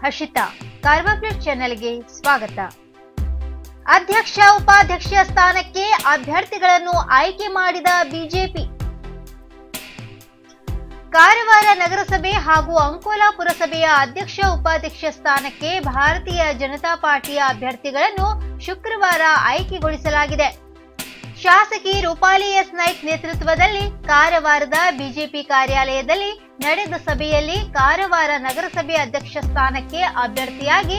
Harshita. Karwar plus ಚಾನೆಲ್ಗೆ ಸ್ವಾಗತ. ಅಧ್ಯಕ್ಷ ಉಪಾಧ್ಯಕ್ಷ ಸ್ಥಾನಕ್ಕೆ ಅಭ್ಯರ್ಥಿಗಳನ್ನು ಆಯ್ಕೆ ಮಾಡಿದ ಬಿಜೆಪಿ. ಕಾರವಾರ ನಗರಸಭೆ ಹಾಗೂ ಅಂಕೋಲಾ ಪುರಸಭೆಯ ಅಧ್ಯಕ್ಷ ಉಪಾಧ್ಯಕ್ಷ ಸ್ಥಾನಕ್ಕೆ ಭಾರತೀಯ ಜನತಾ ಪಾರ್ಟಿಯ ಅಭ್ಯರ್ಥಿಗಳನ್ನು ಶುಕ್ರವಾರ ಆಯ್ಕೆಗೊಳಿಸಲಾಗಿದೆ. ಶಾಸಕಿ ರೂಪಾಲಿ ಎಸ್ ನಾಯ್ಕ್ ನೇತೃತ್ವದಲ್ಲಿ ಕಾರವಾರದ ಬಿಜೆಪಿ ಕಾರ್ಯಾಲಯದಲ್ಲಿ ನಡೆದ ಸಭೆಯಲ್ಲಿ ಕಾರವಾರ ನಗರಸಭೆ ಅಧ್ಯಕ್ಷ ಸ್ಥಾನಕ್ಕೆ ಅಭ್ಯರ್ಥಿಯಾಗಿ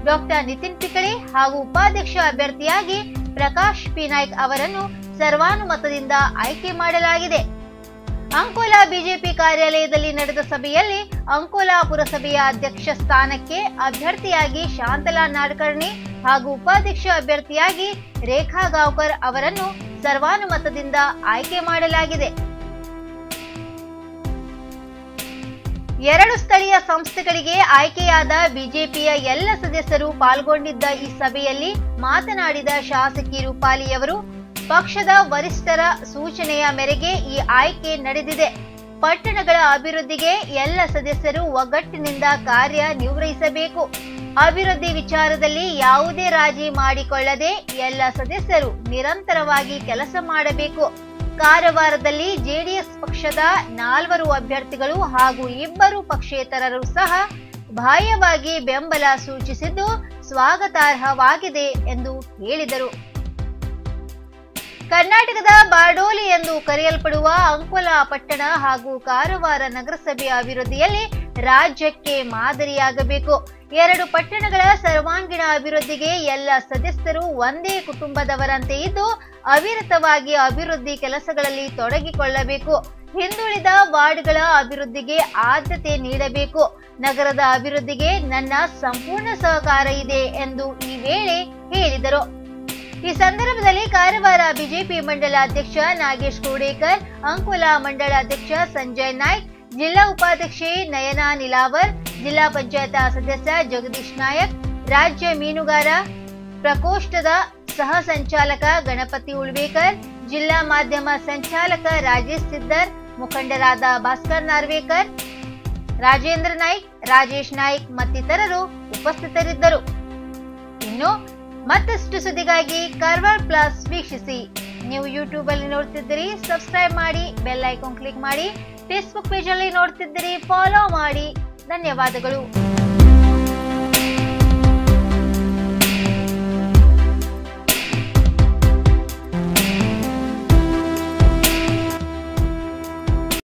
ಡಾಕ್ಟರ್ ನಿತಿನ್ ಪಿಕಳೆ ಹಾಗೂ ಉಪಾಧ್ಯಕ್ಷ ಅಭ್ಯರ್ಥಿಯಾಗಿ ಪ್ರಕಾಶ್ ಪಿ ನಾಯ್ಕ್ ಅವರನ್ನು ಸರ್ವಾನುಮತದಿಂದ ಆಯ್ಕೆ ಮಾಡಲಾಗಿದೆ. ಅಂಕೋಲಾ ಬಿಜೆಪಿ ಕಾರ್ಯಾಲಯದಲ್ಲಿ ನಡೆದ ಸಭೆಯಲ್ಲಿ ಅಂಕೋಲಾ ಪುರಸಭೆಯ ಅಧ್ಯಕ್ಷ ಸ್ಥಾನಕ್ಕೆ ಅಭ್ಯರ್ಥಿಯಾಗಿ ಶಾಂತಲಾ ನಾಡಕರ್ಣಿ ಹಾಗೂ ಉಪಾಧ್ಯಕ್ಷ ಅಭ್ಯರ್ಥಿಯಾಗಿ ರೇಖಾ ಗಾಂವ್ಕರ್ ಅವರನ್ನು ಸರ್ವಾನುಮತದಿಂದ ಆಯ್ಕೆ ಮಾಡಲಾಗಿದೆ. 2 ಸ್ಥಳೀಯ ಸಂಸ್ಥೆಗಳಿಗೆ ಆಯ್ಕೆಯಾದ ಬಿಜೆಪಿಯ ಎಲ್ಲ ಸದಸ್ಯರು ಪಾಲ್ಗೊಂಡಿದ್ದ ಈ ಸಭೆಯಲ್ಲಿ ಮಾತನಾಡಿದ ಶಾಸಕಿ ರೂಪಾಲಿಯವರು, ಪಕ್ಷದ ವರಿಷ್ಠರ ಸೂಚನೆಯ ಮೇರೆಗೆ ಈ ಆಯ್ಕೆ ನಡೆದಿದೆ. ಪಟ್ಟಣಗಳ ಅಭಿವೃದ್ಧಿಗೆ ಎಲ್ಲ ಸದಸ್ಯರು ಒಗ್ಗಟ್ಟಿನಿಂದ ಕಾರ್ಯ ನಿರ್ವಹಿಸಬೇಕು. ಅಭಿವೃದ್ಧಿ ವಿಚಾರದಲ್ಲಿ ಯಾವುದೇ ರಾಜಿ ಮಾಡಿಕೊಳ್ಳದೆ ಎಲ್ಲ ಸದಸ್ಯರು ನಿರಂತರವಾಗಿ ಕೆಲಸ ಮಾಡಬೇಕು. ಕಾರವಾರದಲ್ಲಿ ಜೆಡಿಎಸ್ ಪಕ್ಷದ 4 ಅಭ್ಯರ್ಥಿಗಳು ಹಾಗೂ 2 ಪಕ್ಷೇತರರು ಸಹ ಬಾಹ್ಯವಾಗಿ ಬೆಂಬಲ ಸೂಚಿಸಿದ್ದು ಸ್ವಾಗತಾರ್ಹವಾಗಿದೆ ಎಂದು ಹೇಳಿದರು. ಕರ್ನಾಟಕದ ಬಾರ್ಡೋಲಿ ಎಂದು ಕರೆಯಲ್ಪಡುವ ಅಂಕೋಲಾ ಪಟ್ಟಣ ಹಾಗೂ ಕಾರವಾರ ನಗರಸಭೆಯ ಅಭಿವೃದ್ಧಿಯಲ್ಲಿ ರಾಜ್ಯಕ್ಕೆ ಮಾದರಿಯಾಗಬೇಕು. 2 ಪಟ್ಟಣಗಳ ಸರ್ವಾಂಗೀಣ ಅಭಿವೃದ್ಧಿಗೆ ಎಲ್ಲ ಸದಸ್ಯರು ಒಂದೇ ಕುಟುಂಬದವರಂತೆ ಇದ್ದು ಅವಿರತವಾಗಿ ಅಭಿವೃದ್ಧಿ ಕೆಲಸಗಳಲ್ಲಿ ತೊಡಗಿಕೊಳ್ಳಬೇಕು. ಹಿಂದುಳಿದ ವಾರ್ಡ್ಗಳ ಅಭಿವೃದ್ಧಿಗೆ ಆದ್ಯತೆ ನೀಡಬೇಕು. ನಗರದ ಅಭಿವೃದ್ಧಿಗೆ ನನ್ನ ಸಂಪೂರ್ಣ ಸಹಕಾರ ಇದೆ ಎಂದು ಈ ವೇಳೆ ಹೇಳಿದರು. ಈ ಸಂದರ್ಭದಲ್ಲಿ ಕಾರವಾರ ಬಿಜೆಪಿ ಮಂಡಲ ಅಧ್ಯಕ್ಷ ನಾಗೇಶ್ ಕೋಡೇಕರ್, ಅಂಕೋಲಾ ಮಂಡಳ ಅಧ್ಯಕ್ಷ ಸಂಜಯ್ ನಾಯ್ಕ್, ಜಿಲ್ಲಾ ಉಪಾಧ್ಯಕ್ಷೆ ನಯನಾ ನಿಲಾವರ್, ಜಿಲ್ಲಾ ಪಂಚಾಯತ್ ಸದಸ್ಯ ಜಗದೀಶ್ ನಾಯಕ್, ರಾಜ್ಯ ಮೀನುಗಾರ ಪ್ರಕೋಷ್ಠದ ಸಹ ಸಂಚಾಲಕ ಗಣಪತಿ ಉಳ್ವೇಕರ್, ಜಿಲ್ಲಾ ಮಾಧ್ಯಮ ಸಂಚಾಲಕ ರಾಜೇಶ್ ಸಿದ್ದರ್, ಮುಖಂಡರಾದ ಭಾಸ್ಕರ್ ನಾರ್ವೇಕರ್, ರಾಜೇಂದ್ರ ನಾಯ್ಕ್, ರಾಜೇಶ್ ನಾಯ್ಕ್ ಮತ್ತಿತರರು ಉಪಸ್ಥಿತರಿದ್ದರು. ಇನ್ನು ಮತ್ತಷ್ಟು ಸುದ್ದಿಗಾಗಿ ಕಾರ್ವಾರ್ ಪ್ಲಸ್ ವೀಕ್ಷಿಸಿ. ನೀವು ಯೂಟ್ಯೂಬ್ ಅಲ್ಲಿ ನೋಡ್ತಿದ್ದೀರಿ, ಸಬ್ಸ್ಕ್ರೈಬ್ ಮಾಡಿ, ಬೆಲ್ ಐಕಾನ್ ಕ್ಲಿಕ್ ಮಾಡಿ. ಫೇಸ್ಬುಕ್ ಪೇಜ್ ಅಲ್ಲಿ ನೋಡ್ತಿದ್ದೀರಿ, ಫಾಲೋ ಮಾಡಿ. ಧನ್ಯವಾದಗಳು.